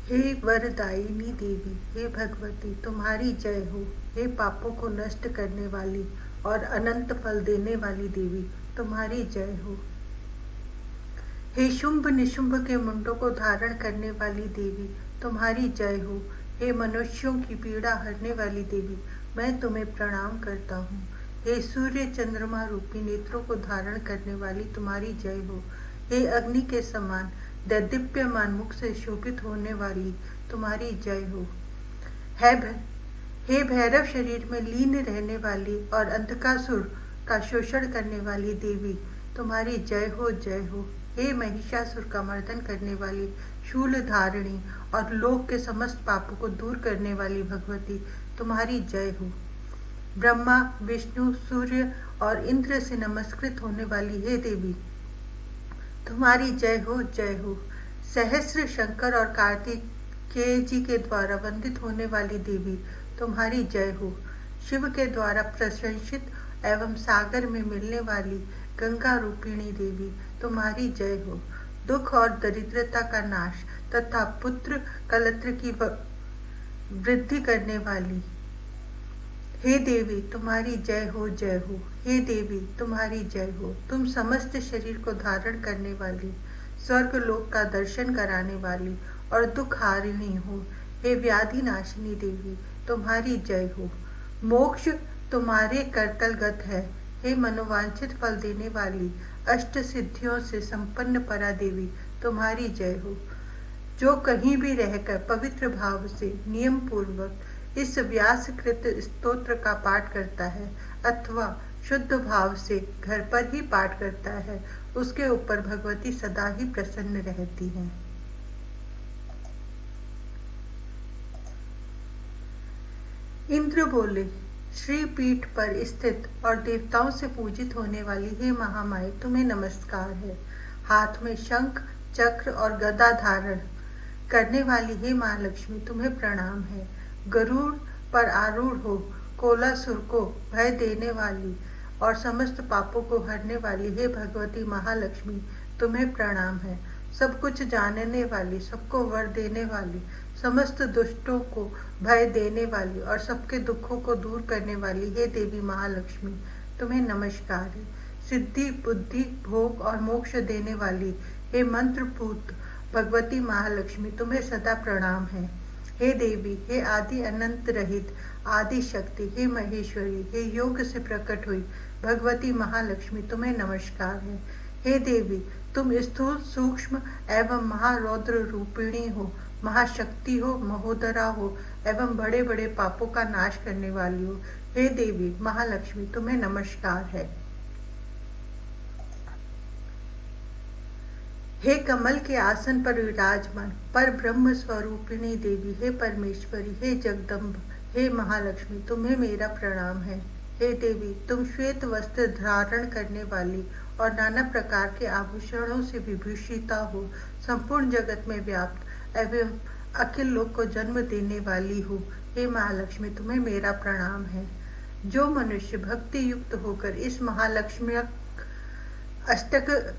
हे वरदायिनी देवी, हे भगवती तुम्हारी जय हो। हे पापों को नष्ट करने वाली और अनंत फल देने वाली देवी तुम्हारी जय हो। हे शुंभ निशुंभ के मुंडों को धारण करने वाली देवी तुम्हारी जय हो। हे मनुष्यों की पीड़ा हरने वाली देवी मैं तुम्हें प्रणाम करता हूँ। हे सूर्य चंद्रमा रूपी नेत्रों को धारण करने वाली तुम्हारी जय हो। हे अग्नि के समान दैदीप्यमान मुख से शोभित होने वाली तुम्हारी जय हो। हे भैरव शरीर में लीन रहने वाली और अंधकासुर का शोषण करने वाली देवी तुम्हारी जय हो जय हो। हे महिषासुर का मर्दन करने वाली शूल धारिणी और लोक के समस्त पापों को दूर करने वाली भगवती तुम्हारी जय हो। ब्रह्मा विष्णु सूर्य और इंद्र से नमस्कृत होने वाली हे देवी तुम्हारी जय हो जय हो। सहस्र शंकर और कार्तिकेय जी के द्वारा वंदित होने वाली देवी तुम्हारी जय हो। शिव के द्वारा प्रशंसित एवं सागर में मिलने वाली गंगा रूपिणी देवी तुम्हारी जय हो। दुख और दरिद्रता का नाश तथा पुत्र कलत्र की वृद्धि करने वाली हे देवी तुम्हारी जय हो जय हो। हे देवी तुम्हारी जय हो। तुम समस्त शरीर को धारण करने वाली, स्वर्ग लोक का दर्शन कराने वाली और दुख हारिणी हो। हे व्याधि नाशिनी देवी तुम्हारी जय हो। मोक्ष तुम्हारे करतलगत है। हे मनोवांछित फल देने वाली अष्ट सिद्धियों से संपन्न परा देवी तुम्हारी जय हो। जो कहीं भी रहकर पवित्र भाव से नियम पूर्वक इस व्यासकृत स्तोत्र का पाठ करता है अथवा शुद्ध भाव से घर पर ही पाठ करता है उसके ऊपर भगवती सदा ही प्रसन्न रहती हैं। इंद्र बोले, श्री पीठ पर स्थित और देवताओं से पूजित होने वाली हे महामाई तुम्हें नमस्कार है। हाथ में शंख चक्र और गदा धारण करने वाली हे महालक्ष्मी तुम्हें प्रणाम है। गरुड़ पर आरूढ़ हो कोलासुर को भय देने वाली और समस्त पापों को हरने वाली हे भगवती महालक्ष्मी तुम्हें प्रणाम है। सब कुछ जानने वाली, सबको वर देने वाली, समस्त दुष्टों को भय देने वाली और सबके दुखों को दूर करने वाली हे देवी महालक्ष्मी तुम्हें नमस्कार है। सिद्धि बुद्धि भोग और मोक्ष देने वाली हे मंत्रपूत भगवती महालक्ष्मी तुम्हें सदा प्रणाम है। हे देवी, हे आदि अनंत रहित आदि शक्ति, हे महेश्वरी, हे योग से प्रकट हुई भगवती महालक्ष्मी तुम्हें नमस्कार है। हे देवी, तुम स्थूल सूक्ष्म एवं महारौद्र रूपिणी हो, महाशक्ति हो, महोदरा हो एवं बड़े बड़े पापों का नाश करने वाली हो। हे देवी महालक्ष्मी तुम्हें नमस्कार है। हे कमल के आसन पर विराजमान पर ब्रह्म स्वरूपिणी देवी, हे परमेश्वरी, हे जगदम्ब, हे महालक्ष्मी तुम्हें मेरा प्रणाम है। हे देवी, तुम श्वेत वस्त्र धारण करने वाली और नाना प्रकार के आभूषणों से विभूषिता हो, संपूर्ण जगत में व्याप्त एवं अखिल लोक को जन्म देने वाली हो। हे महालक्ष्मी तुम्हें मेरा प्रणाम है। जो मनुष्य भक्ति युक्त होकर इस महालक्ष्मी अष्टक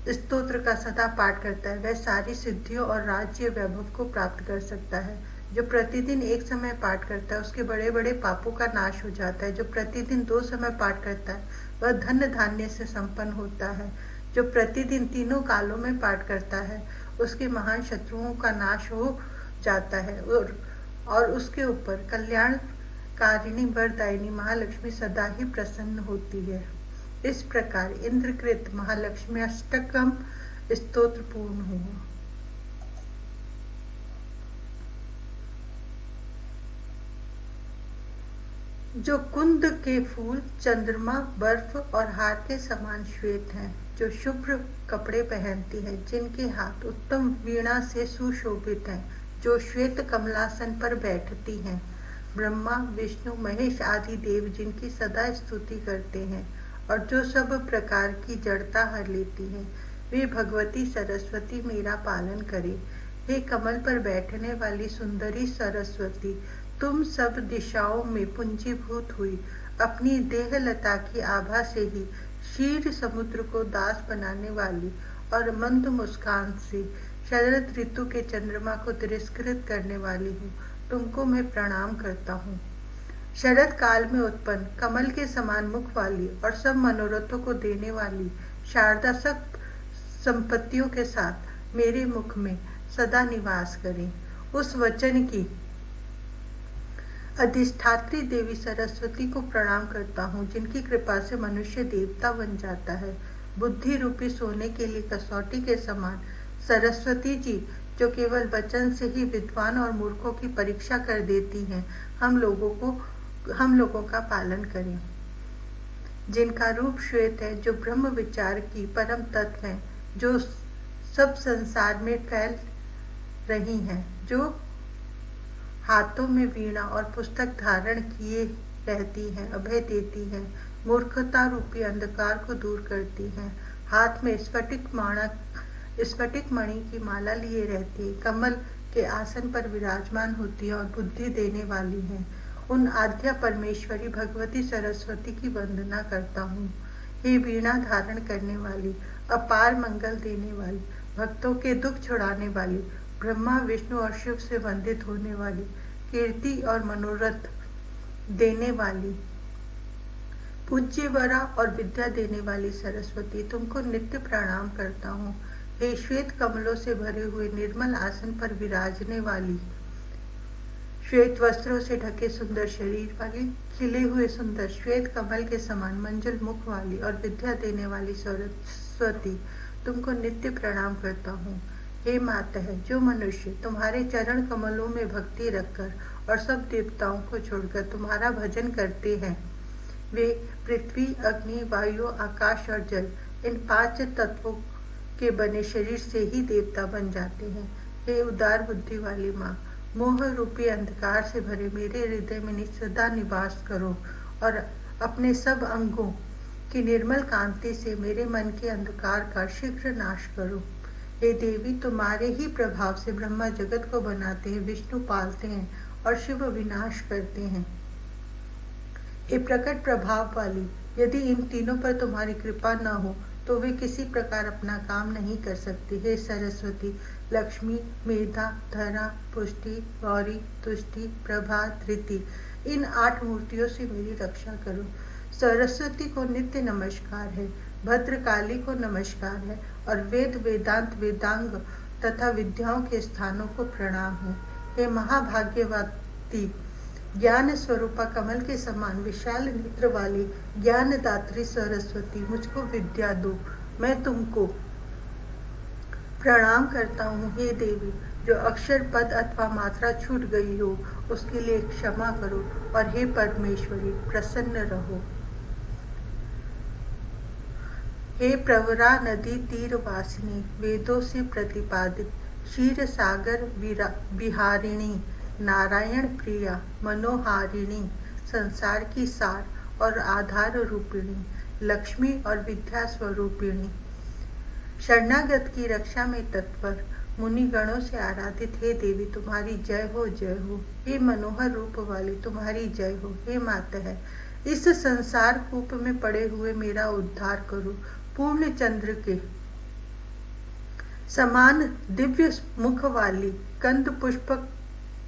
स्तोत्र का सदा पाठ करता है वह सारी सिद्धियों और राज्य वैभव को प्राप्त कर सकता है। जो प्रतिदिन एक समय पाठ करता है उसके बड़े बड़े पापों का नाश हो जाता है। जो प्रतिदिन 2 समय पाठ करता है वह धन धान्य से संपन्न होता है। जो प्रतिदिन 3 कालों में पाठ करता है उसके महान शत्रुओं का नाश हो जाता है और उसके ऊपर कल्याणकारिणी वरदायिनी महालक्ष्मी सदा ही प्रसन्न होती है। इस प्रकार इंद्रकृत महालक्ष्मी अष्टकम स्तोत्र पूर्ण हुआ। जो कुंद के फूल चंद्रमा बर्फ और हार के समान श्वेत हैं, जो शुभ्र कपड़े पहनती है, जिनके हाथ उत्तम वीणा से सुशोभित हैं, जो श्वेत कमलासन पर बैठती हैं, ब्रह्मा विष्णु महेश आदि देव जिनकी सदा स्तुति करते हैं और जो सब प्रकार की जड़ता हर लेती है, वे भगवती सरस्वती मेरा पालन करे। हे कमल पर बैठने वाली सुंदरी सरस्वती, तुम सब दिशाओं में पूंजीभूत हुई अपनी देहलता की आभा से ही क्षीर समुद्र को दास बनाने वाली और मंद मुस्कान से शरद ऋतु के चंद्रमा को तिरस्कृत करने वाली हूँ, तुमको मैं प्रणाम करता हूँ। शरद काल में उत्पन्न कमल के समान मुख वाली और सब मनोरथों को देने वाली शारदा सब संपत्तियों के साथ मेरे मुख में सदा निवास करें। उस वचन की अधिष्ठात्री देवी सरस्वती को प्रणाम करता हूँ, जिनकी कृपा से मनुष्य देवता बन जाता है। बुद्धि रूपी सोने के लिए कसौटी के समान सरस्वती जी, जो केवल वचन से ही विद्वान और मूर्खों की परीक्षा कर देती हैं, हम लोगों का पालन करें। जिनका रूप श्वेत है, जो ब्रह्म विचार की परम तत्व है, जो सब संसार में फैल रही हैं, जो हाथों में वीणा और पुस्तक धारण किए रहती हैं, अभय देती हैं, मूर्खता रूपी अंधकार को दूर करती हैं, हाथ में स्फटिक मणि की माला लिए रहती है, कमल के आसन पर विराजमान होती है और बुद्धि देने वाली हैं। उन आद्या परमेश्वरी भगवती सरस्वती की वंदना करता हूँ। हे वीणा धारण करने वाली, अपार मंगल देने वाली, भक्तों के दुख छुड़ाने वाली, ब्रह्मा विष्णु और शिव से वंदित होने वाली, कीर्ति और मनोरथ देने वाली, पूज्यवरा और विद्या देने वाली सरस्वती, तुमको नित्य प्रणाम करता हूँ। हे श्वेत कमलों से भरे हुए निर्मल आसन पर विराजने वाली, श्वेत वस्त्रों से ढके सुंदर शरीर वाली, खिले हुए सुंदर श्वेत कमल के समान मंजुल मुख वाली और विद्या देने वाली सरस्वती, तुमको नित्य प्रणाम करता हूँ। हे माता है, जो मनुष्य तुम्हारे चरण कमलों में भक्ति रखकर और सब देवताओं को छोड़कर तुम्हारा भजन करते हैं, वे पृथ्वी, अग्नि, वायु, आकाश और जल, इन 5 तत्वों के बने शरीर से ही देवता बन जाते हैं। हे उदार बुद्धि वाली माँ, मोह रूपी अंधकार से भरे मेरे हृदय में सदा निवास करो और अपने सब अंगों की निर्मल कांति से मेरे मन के अंधकार का शीघ्र नाश करो। हे देवी, तुम्हारे ही प्रभाव से ब्रह्मा जगत को बनाते हैं, विष्णु पालते हैं और शिव विनाश करते हैं। हे प्रकट प्रभाव वाली, यदि इन तीनों पर तुम्हारी कृपा न हो तो वे किसी प्रकार अपना काम नहीं कर सकते। हे सरस्वती, लक्ष्मी, मेधा, धरा, पुष्टि, गौरी, तुष्टि, प्रभा, धृति, इन 8 मूर्तियों से मेरी रक्षा करो। सरस्वती को नित्य नमस्कार है, भद्रकाली को नमस्कार है और वेद, वेदांत, वेदांग तथा विद्याओं के स्थानों को प्रणाम है। हे महाभाग्यवती, ज्ञान स्वरूपा कमल के समान विशाल नेत्र वाली ज्ञानदात्री सरस्वती, मुझको विद्या दो, मैं तुमको प्रणाम करता हूँ। हे देवी, जो अक्षर, पद अथवा मात्रा छूट गई हो उसके लिए क्षमा करो और हे परमेश्वरी, प्रसन्न रहो। हे प्रवरा नदी तीर वासिनी, वेदों से प्रतिपादित क्षीर सागर विहारिणी, नारायण प्रिया, मनोहारिणी, संसार की सार और आधार रूपिणी, लक्ष्मी और विद्या स्वरूपिणी, शरणागत की रक्षा में तत्पर, मुनि गणों से आराधित, हे देवी तुम्हारी जय हो, जय हो। हे मनोहर रूप वाली, तुम्हारी जय हो। हे माता है, इस संसार कूप में पड़े हुए मेरा उद्धार करो। पूर्ण चंद्र के समान दिव्य मुख वाली, कंद पुष्पक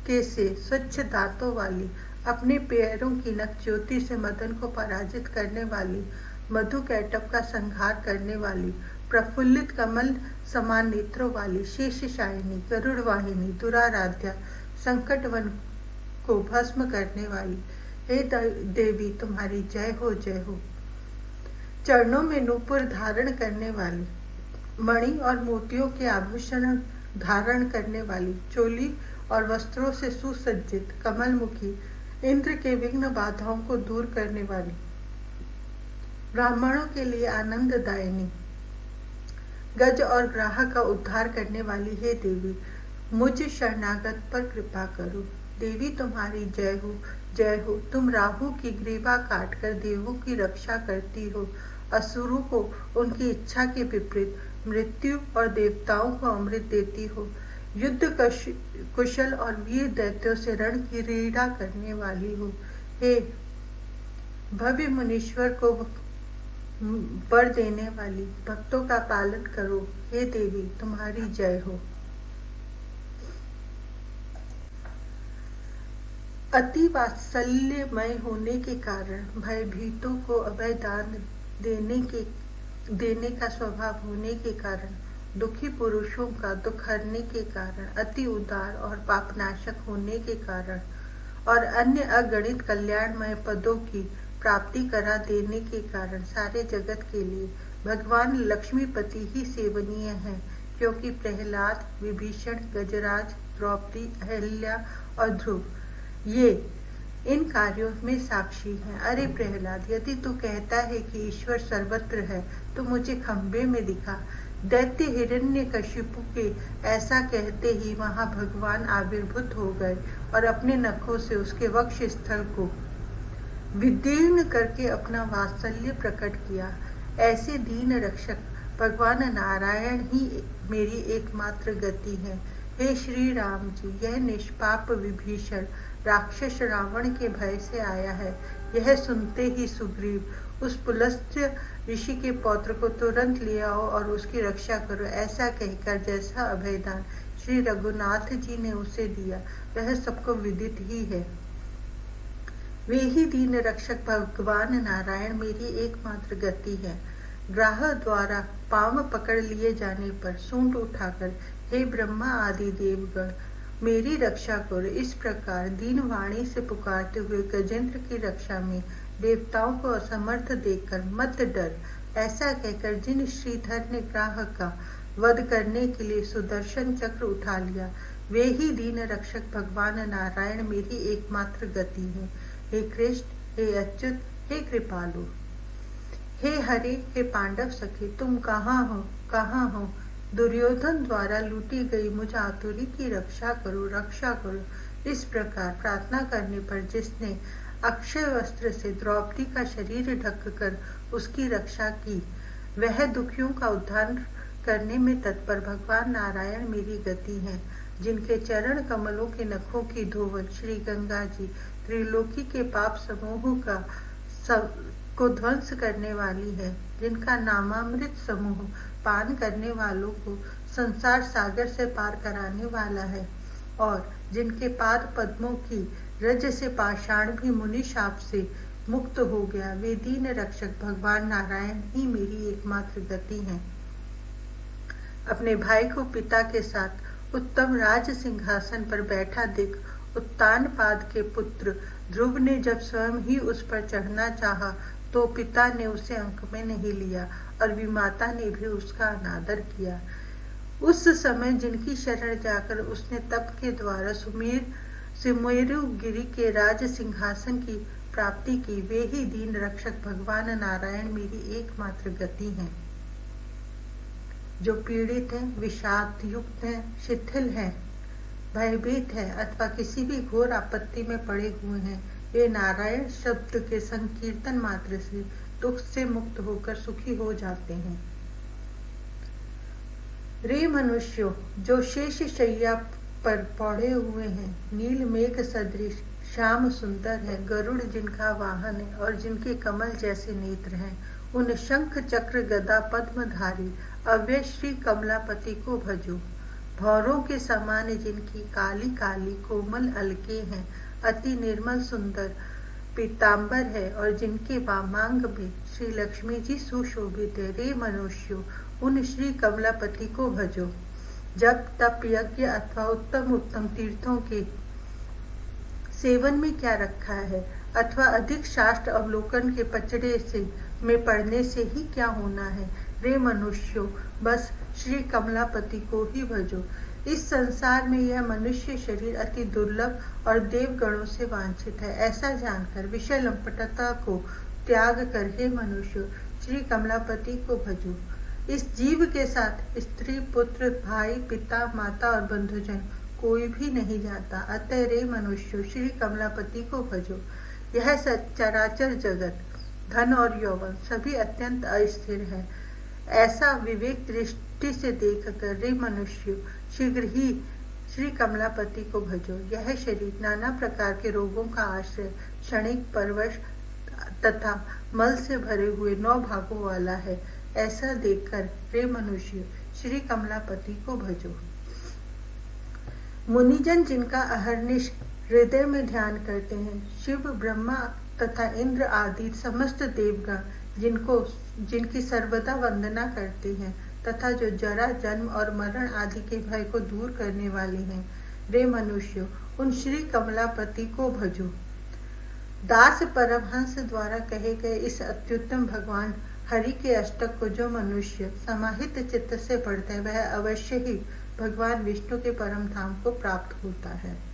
के से स्वच्छ दांतों वाली, अपने पैरों की नख ज्योति से मदन को पराजित करने वाली, मधु कैटव का संहार करने वाली, प्रफुल्लित कमल समान नेत्रों वाली, शेषशायिनी, गरुड़ वाहिनी, दुराराध्या, संकटवन को भस्म करने वाली, हे देवी तुम्हारी जय हो, जय हो। चरणों में नूपुर धारण करने वाली, मणि और मोतियों के आभूषण धारण करने वाली, चोली और वस्त्रों से सुसज्जित, कमलमुखी, इंद्र के विघ्न बाधाओं को दूर करने वाली, ब्राह्मणों के लिए आनंददायिनी, गज और ग्राह का उद्धार करने वाली, हे देवी मुझ शरणागत पर कृपा करो। देवी तुम्हारी जय हो, जय हो। तुम राहु की ग्रीवा काटकर देवों की रक्षा करती हो, असुरों को उनकी इच्छा के विपरीत मृत्यु और देवताओं को अमृत देती हो, युद्ध कुशल और वीर दैत्यों से रण की क्रीड़ा करने वाली हो। हे भव्य मुनीश्वर को वर देने वाली, भक्तों का पालन करो, हे देवी तुम्हारी जय हो। अति वात्सल्यमय होने के कारण, भयभीतों को अभय दान देने का स्वभाव होने के कारण, दुखी पुरुषों का दुख हरने के कारण, अति उदार और पापनाशक होने के कारण और अन्य अगणित कल्याणमय पदों की प्राप्ति करा देने के कारण सारे जगत के लिए भगवान लक्ष्मीपति ही सेवनीय है, क्योंकि प्रहलाद, विभीषण, गजराज, द्रौपदी, अहल्या और ध्रुव ये इन कार्यों में साक्षी हैं। अरे प्रहलाद, यदि तू कहता है कि ईश्वर सर्वत्र है तो मुझे खंबे में दिखा। दैत्य हिरण्यकशिपु के ऐसा कहते ही वहां भगवान आविर्भूत हो गए और अपने नखों से उसके वक्ष स्थल को विदीर्ण करके अपना वात्सल्य प्रकट किया। ऐसे दीन रक्षक भगवान नारायण ही मेरी एकमात्र गति है। हे श्री राम जी, यह निष्पाप विभीषण राक्षस रावण के भय से आया है। यह सुनते ही सुग्रीव, उस पुलस्त्य ऋषि के पौत्र को तुरंत ले आओ और उसकी रक्षा करो। ऐसा कहकर जैसा अभयदान श्री रघुनाथ जी ने उसे दिया वह सबको विदित ही है। वे ही दीन रक्षक भगवान नारायण मेरी एकमात्र गति है। ग्राह द्वारा पांव पकड़ लिए जाने पर सूंड उठाकर हे ब्रह्मा आदि देवगण मेरी रक्षा करो। इस प्रकार दीन वाणी से पुकारते हुए गजेंद्र की रक्षा में देवताओं को असमर्थ देखकर मत डर, ऐसा कहकर जिन श्रीधर ने ग्राह का वध करने के लिए सुदर्शन चक्र उठा लिया, वे ही दीन रक्षक भगवान नारायण मेरी एकमात्र गति है। हे कृष्ण, हे अच्युत, हे कृपालु, हे हरे, हे पांडव सखे, तुम कहाँ हो, कहाँ हो? दुर्योधन द्वारा लूटी गई मुझ आतुरी की रक्षा करो, रक्षा करो। इस प्रकार प्रार्थना करने पर जिसने अक्षय वस्त्र से द्रौपदी का शरीर ढककर उसकी रक्षा की, वह दुखियों का उद्धार करने में तत्पर भगवान नारायण मेरी गति है। जिनके चरण कमलों के नखों की धोवल श्री गंगा जी त्रिलोकी के पाप समूह को ध्वंस करने वाली है, जिनका नामामृत समूह पान करने वालों को संसार सागर से पार कराने वाला है, और जिनके पाद पद्मों की रज से पाषाण भी मुनि शाप से मुक्त हो गया, वे दीन रक्षक भगवान नारायण ही मेरी एकमात्र गति है। अपने भाई को पिता के साथ उत्तम राज सिंहासन पर बैठा देख उत्तानपाद के पुत्र ध्रुव ने जब स्वयं ही उस पर चढ़ना चाहा तो पिता ने उसे अंक में नहीं लिया और विमाता ने भी उसका अनादर किया। उस समय जिनकी शरण जाकर उसने तप के द्वारा सुमेरु गिरी के राज सिंहासन की प्राप्ति की, वे ही दीन रक्षक भगवान नारायण मेरी एकमात्र गति हैं। जो पीड़ित है, विषाद युक्त है, शिथिल है, भयभीत है अथवा किसी भी घोर आपत्ति में पड़े हुए हैं, वे नारायण शब्द के संकीर्तन मात्र से दुख से मुक्त होकर सुखी हो जाते हैं। रे मनुष्यों, जो शेष शैया पर पौड़े हुए हैं, नील मेघ सदृश श्याम सुंदर है, गरुड़ जिनका वाहन है और जिनके कमल जैसे नेत्र हैं, उन शंख चक्र गदा पद्मधारी अव्यय श्री कमलापति को भजो। भौरों के समान जिनकी काली काली कोमल अलके हैं, अति निर्मल सुंदर पीतांबर है और जिनके वामांग में श्री लक्ष्मी जी सुशोभित है, रे मनुष्यों, उन श्री कमलापति को भजो। जब तप यज्ञ अथवा उत्तम उत्तम तीर्थों के सेवन में क्या रखा है, अथवा अधिक शास्त्र अवलोकन के पचड़े से में पढ़ने से ही क्या होना है। रे मनुष्यों, बस श्री कमलापति को ही भजो। इस संसार में यह मनुष्य शरीर अति दुर्लभ और देवगणों से वांछित है, ऐसा जानकर विषय लंपटता को त्याग कर हे मनुष्य श्री कमलापति को भजो। इस जीव के साथ स्त्री, पुत्र, भाई, पिता, माता और बंधुजन कोई भी नहीं जाता, अतः रे मनुष्य श्री कमलापति को भजो। यह चराचर जगत, धन और यौवन सभी अत्यंत अस्थिर है, ऐसा विवेक दृष्टि से देखकर रे मनुष्य शीघ्र ही श्री कमलापति को भजो। यह शरीर नाना प्रकार के रोगों का आश्रय, क्षणिक, परवश तथा मल से भरे हुए 9 भागों वाला है, ऐसा देखकर रे मनुष्य श्री कमलापति को भजो। मुनिजन जिनका अहर्निश हृदय में ध्यान करते हैं। शिव, ब्रह्मा तथा इंद्र आदि समस्त देवगण जिनकी सर्वदा वंदना करते हैं तथा जो जरा, जन्म और मरण आदि के भय को दूर करने वाले हैं, रे मनुष्यों, उन श्री कमलापति को भजो। दास परमहंस द्वारा कहे गए इस अत्युत्तम भगवान हरि के अष्टक को जो मनुष्य समाहित चित्त से पढ़ता है, वह अवश्य ही भगवान विष्णु के परम धाम को प्राप्त होता है।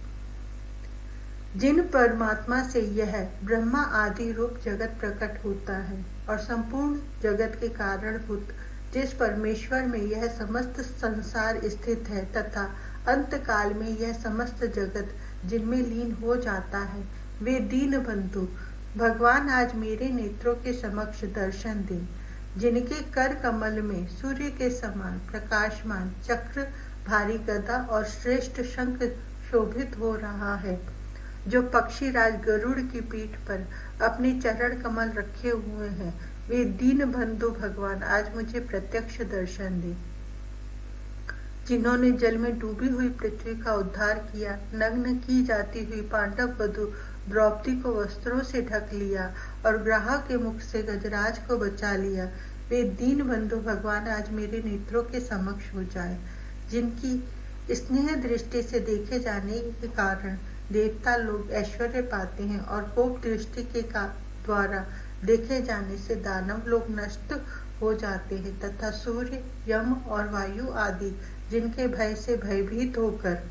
जिन परमात्मा से यह ब्रह्मा आदि रूप जगत प्रकट होता है और संपूर्ण जगत के कारणभूत जिस परमेश्वर में यह समस्त संसार स्थित है तथा अंत काल में यह समस्त जगत जिनमें लीन हो जाता है, वे दीन बंधु भगवान आज मेरे नेत्रों के समक्ष दर्शन दें। जिनके कर कमल में सूर्य के समान प्रकाशमान चक्र, भारी गदा और श्रेष्ठ शंख शोभित हो रहा है, जो पक्षी राज गरुड़ की पीठ पर अपने चरण कमल रखे हुए हैं, वे दीन बंधु भगवान आज मुझे प्रत्यक्ष दर्शन दे। जिन्होंने जल में डूबी हुई पृथ्वी का उद्धार किया, नग्न की जाती हुई पांडव वधु द्रौपदी को वस्त्रों से ढक लिया और ग्राह के मुख से गजराज को बचा लिया, वे दीन बंधु भगवान आज मेरे नेत्रों के समक्ष हो जाए। जिनकी स्नेह दृष्टि से देखे जाने के कारण देवता लोग ऐश्वर्य पाते हैं और कोप दृष्टि के द्वारा देखे जाने से दानव लोग नष्ट हो जाते हैं तथा सूर्य, यम और वायु आदि जिनके भय से भयभीत होकर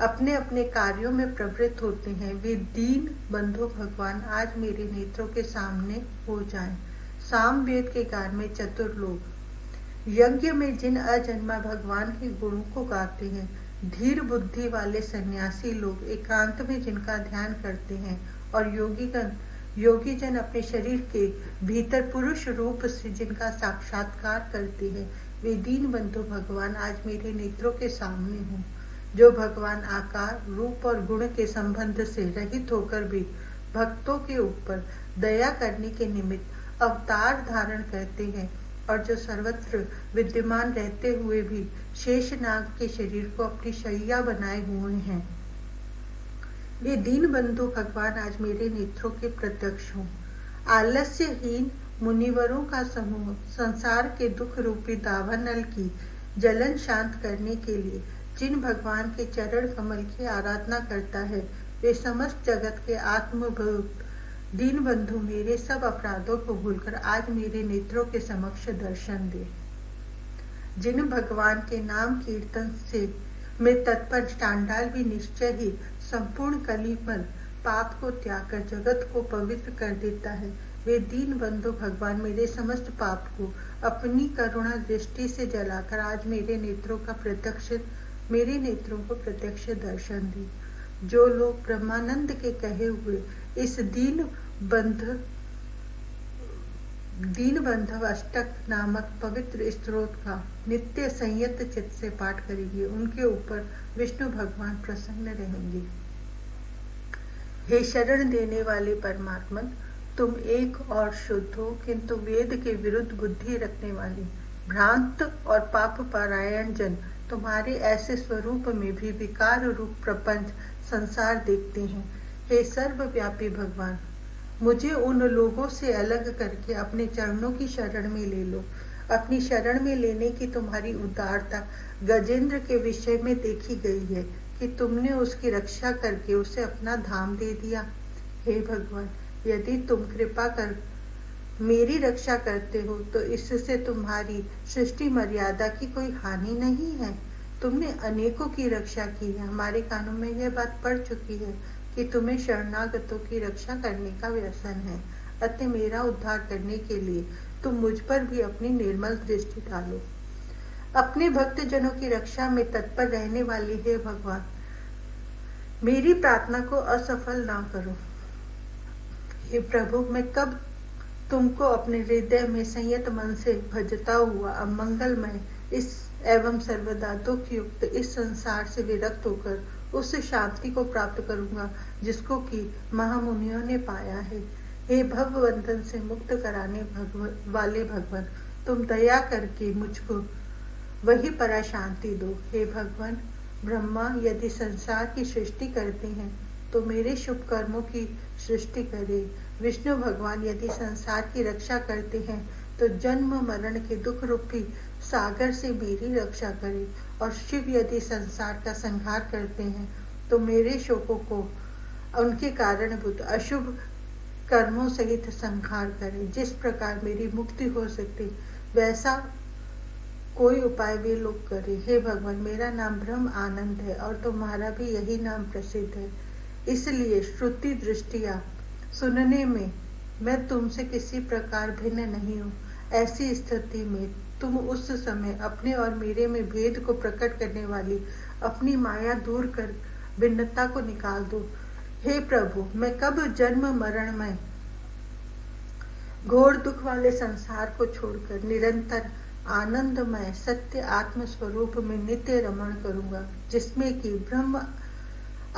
अपने अपने कार्यों में प्रवृत्त होते हैं, वे दीन बंधु भगवान आज मेरे नेत्रों के सामने हो जाएं। सामवेद के गान में चतुर लोग, यज्ञ में जिन अजन्मा भगवान के गुणों को गाते हैं, धीर बुद्धि वाले सन्यासी लोग एकांत में जिनका ध्यान करते हैं और योगी जन अपने शरीर के भीतर पुरुष रूप से जिनका साक्षात्कार करते हैं, वे दीन बंधु भगवान आज मेरे नेत्रों के सामने हों। जो भगवान आकार, रूप और गुण के संबंध से रहित होकर भी भक्तों के ऊपर दया करने के निमित्त अवतार धारण करते हैं और जो सर्वत्र विद्यमान रहते हुए भी शेषनाग के शरीर को अपनी शैया बनाए हुए हैं, वे दीन बंधु भगवान आज मेरे नेत्रों के प्रत्यक्ष हों। आलस्यहीन मुनिवरों का समूह संसार के दुख रूपी दावानल की जलन शांत करने के लिए जिन भगवान के चरण कमल की आराधना करता है, वे समस्त जगत के आत्मभूत दीन बंधु मेरे सब अपराधों को भूलकर आज मेरे नेत्रों के समक्ष दर्शन दे। जिन भगवान के नाम कीर्तन से में तत्पर चांडाल भी निश्चय ही संपूर्ण कलिमल पाप को त्याग कर जगत को पवित्र कर देता है, वे दीन बंधु भगवान मेरे समस्त पाप को अपनी करुणा दृष्टि से जलाकर आज मेरे नेत्रों को प्रत्यक्ष दर्शन दे। जो लोग ब्रह्मानंद के कहे हुए इस दीन बंधव अष्टक नामक पवित्र स्तोत्र का नित्य संयत चित्त से पाठ करेंगे, उनके ऊपर विष्णु भगवान प्रसन्न रहेंगे। हे शरण देने वाले परमात्मन, तुम एक और शुद्ध हो, किंतु वेद के विरुद्ध बुद्धि रखने वाले भ्रांत और पाप पारायण जन तुम्हारे ऐसे स्वरूप में भी विकार रूप प्रपंच संसार देखते हैं। हे सर्वव्यापी भगवान, मुझे उन लोगों से अलग करके अपने चरणों की शरण में ले लो। अपनी शरण में लेने की तुम्हारी उदारता गजेंद्र के विषय में देखी गई है कि तुमने उसकी रक्षा करके उसे अपना धाम दे दिया। हे भगवान, यदि तुम कृपा कर मेरी रक्षा करते हो तो इससे तुम्हारी सृष्टि मर्यादा की कोई हानि नहीं है। तुमने अनेकों की रक्षा की है। हमारे कानों में यह बात पड़ चुकी है कि तुम्हें शरणागतों की रक्षा करने का व्यसन है। अतः मेरा उद्धार करने के लिए तुम मुझ पर भी अपनी निर्मल दृष्टि डालो। अपने भक्त जनों की रक्षा में तत्पर रहने वाली हे भगवान, मेरी प्रार्थना को असफल ना करो। हे प्रभु, मैं कब तुमको अपने हृदय में संयत मन से भजता हुआ अमंगलमय इस एवं सर्वदा दुख युक्त इस संसार से विरक्त होकर उस शांति को प्राप्त करूंगा जिसको कि महामुनियों ने पाया है। हे भवबंधन से मुक्त कराने वाले भगवान, तुम दया करके मुझको वही परा शांति दो। हे भगवान, ब्रह्मा यदि संसार की सृष्टि करते हैं तो मेरे शुभ कर्मों की सृष्टि करे। विष्णु भगवान यदि संसार की रक्षा करते हैं तो जन्म मरण के दुख रूपी सागर से मेरी रक्षा करे। और शिव यदि संसार का संहार करते हैं तो मेरे शोकों को उनके कारणभूत अशुभ कर्मों सहित संहार करे। जिस प्रकार मेरी मुक्ति हो सकती वैसा कोई उपाय वे लोग करे। हे भगवान, मेरा नाम ब्रह्म आनंद है और तुम्हारा भी यही नाम प्रसिद्ध है, इसलिए श्रुति दृष्टिया सुनने में मैं तुमसे किसी प्रकार भिन्न नहीं हूँ। ऐसी स्थिति में तुम उस समय अपने और मेरे में भेद को प्रकट करने वाली अपनी माया दूर कर भिन्नता को निकाल दो। हे प्रभु, मैं कब जन्म मरणमय घोर दुख वाले संसार को छोड़कर निरंतर आनंदमय सत्य आत्म स्वरूप में नित्य रमण करूंगा, जिसमें कि ब्रह्म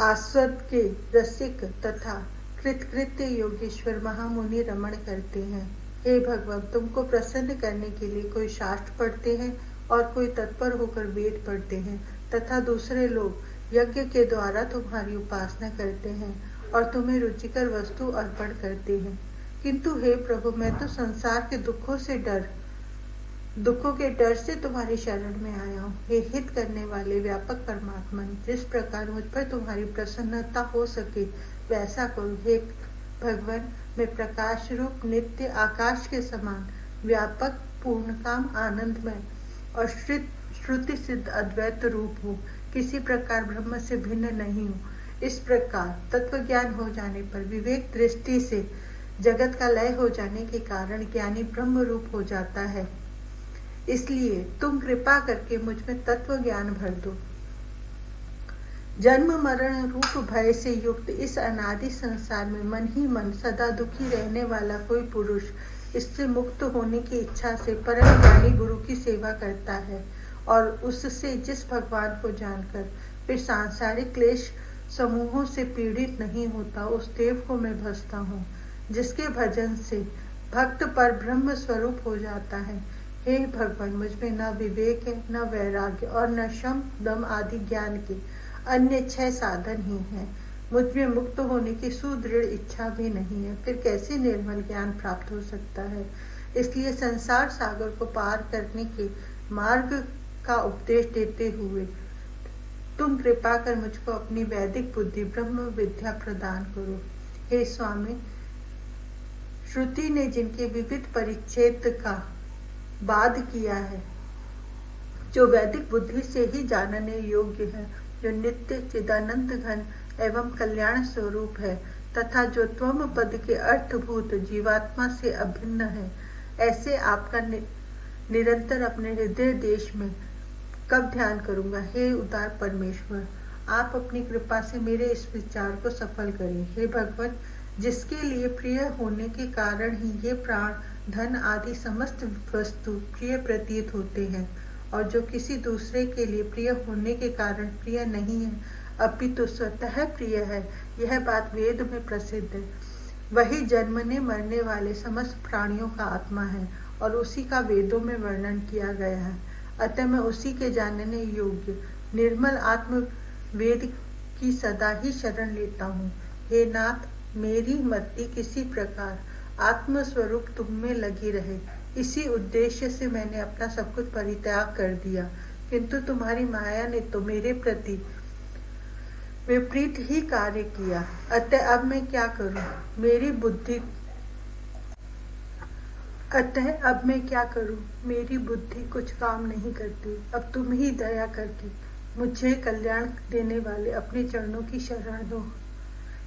आस्वाद के रसिक तथा कृतकृत्य योगेश्वर महामुनि रमण करते हैं। हे भगवान, तुमको प्रसन्न करने के लिए कोई शास्त्र पढ़ते हैं और कोई तत्पर होकर वेद पढ़ते हैं तथा दूसरे लोग यज्ञ के द्वारा तुम्हारी उपासना करते हैं और तुम्हें रुचिकर वस्तु अर्पण करते हैं। किंतु हे प्रभु, मैं तो संसार के दुखों के डर से तुम्हारी शरण में आया हूँ। हे हित करने वाले व्यापक परमात्मा, जिस प्रकार मुझ पर तुम्हारी प्रसन्नता हो सके वैसा करो। हे भगवान, मैं प्रकाश रूप नित्य आकाश के समान व्यापक पूर्णकाम आनंदमय और श्रुति सिद्ध अद्वैत रूप हूँ, किसी प्रकार ब्रह्म से भिन्न नहीं हूँ। इस प्रकार तत्व ज्ञान हो जाने पर विवेक दृष्टि से जगत का लय हो जाने के कारण ज्ञानी ब्रह्म रूप हो जाता है। इसलिए तुम कृपा करके मुझ में तत्व ज्ञान भर दो। जन्म मरण रूप भय से युक्त इस अनादि संसार में मन ही मन सदा दुखी रहने वाला कोई पुरुष इससे मुक्त होने की इच्छा से परम ज्ञानी गुरु की सेवा करता है और उससे जिस भगवान को जानकर फिर सांसारिक क्लेश समूहों से पीड़ित नहीं होता, उस देव को मैं भजता हूँ, जिसके भजन से भक्त पर ब्रह्म स्वरूप हो जाता है। हे भगवान, मुझ में न विवेक है, न वैराग्य और न शम दम आदि ज्ञान के अन्य 6 साधन ही हैं। मुझ में मुक्त होने की सुदृढ़ इच्छा भी नहीं है, फिर कैसे निर्मल ज्ञान प्राप्त हो सकता है। इसलिए संसार सागर को पार करने के मार्ग का उपदेश देते हुए तुम कृपा कर मुझको अपनी वैदिक बुद्धि ब्रह्म विद्या प्रदान करो। हे स्वामी, श्रुति ने जिनके विविध परिच्छेद का वाद किया है, जो वैदिक बुद्धि से ही जानने योग्य है, जो नित्य चिदानंद घन एवं कल्याण स्वरूप है तथा जो त्वम पद के अर्थभूत जीवात्मा से अभिन्न है, ऐसे आपका निरंतर अपने हृदय देश में कब ध्यान करूंगा। हे उदार परमेश्वर, आप अपनी कृपा से मेरे इस विचार को सफल करें। हे भगवान, जिसके लिए प्रिय होने के कारण ही ये प्राण धन आदि समस्त वस्तु प्रिय प्रतीत होते हैं और जो किसी दूसरे के लिए प्रिय होने के कारण प्रिय नहीं है अपितु स्वतः प्रिय है, यह बात वेद में प्रसिद्ध है। वही जन्मने मरने वाले समस्त प्राणियों का आत्मा है और उसी का वेदों में वर्णन किया गया है। अतः मैं उसी के जानने योग्य निर्मल आत्म वेद की सदा ही शरण लेता हूँ। हे नाथ, मेरी मति किसी प्रकार आत्म स्वरूप तुम में लगी रहे, इसी उद्देश्य से मैंने अपना सब कुछ परित्याग कर दिया, किंतु तुम्हारी माया ने तो मेरे प्रति विपरीत ही कार्य किया। अतः अब मैं क्या करूं? मेरी बुद्धि कुछ काम नहीं करती। अब तुम ही दया करके मुझे कल्याण देने वाले अपने चरणों की शरण दो।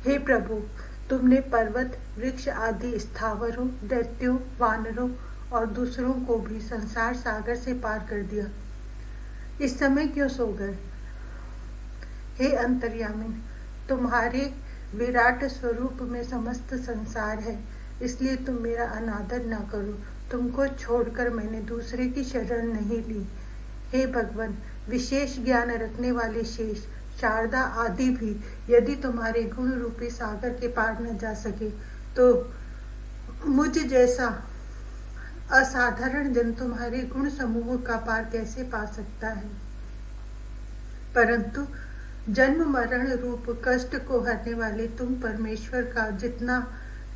हे प्रभु, तुमने पर्वत वृक्ष आदि स्थावरों, दैत्यों, वानरों और दूसरों को भी संसार सागर से पार कर दिया। इस समय क्यों सो गए? हे अंतर्यामी, तुम्हारे विराट स्वरूप में समस्त संसार है, इसलिए तुम मेरा अनादर न करो। तुमको छोड़कर मैंने दूसरे की शरण नहीं ली। हे भगवान, विशेष ज्ञान रखने वाले शेष, शारदा आदि भी यदि तुम्हारे गुण रूपी सागर के पार न जा सके तो मुझ जैसा असाधारण जन तुम्हारे गुण समूह का पार कैसे पा सकता है? परंतु जन्म मरण रूप कष्ट को हरने वाले तुम परमेश्वर का जितना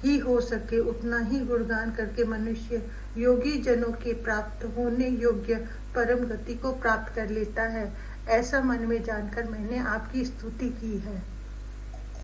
ही हो सके उतना ही गुणगान करके मनुष्य योगी जनों के प्राप्त होने योग्य परम गति को प्राप्त कर लेता है। ऐसा मन में जानकर मैंने आपकी स्तुति की है।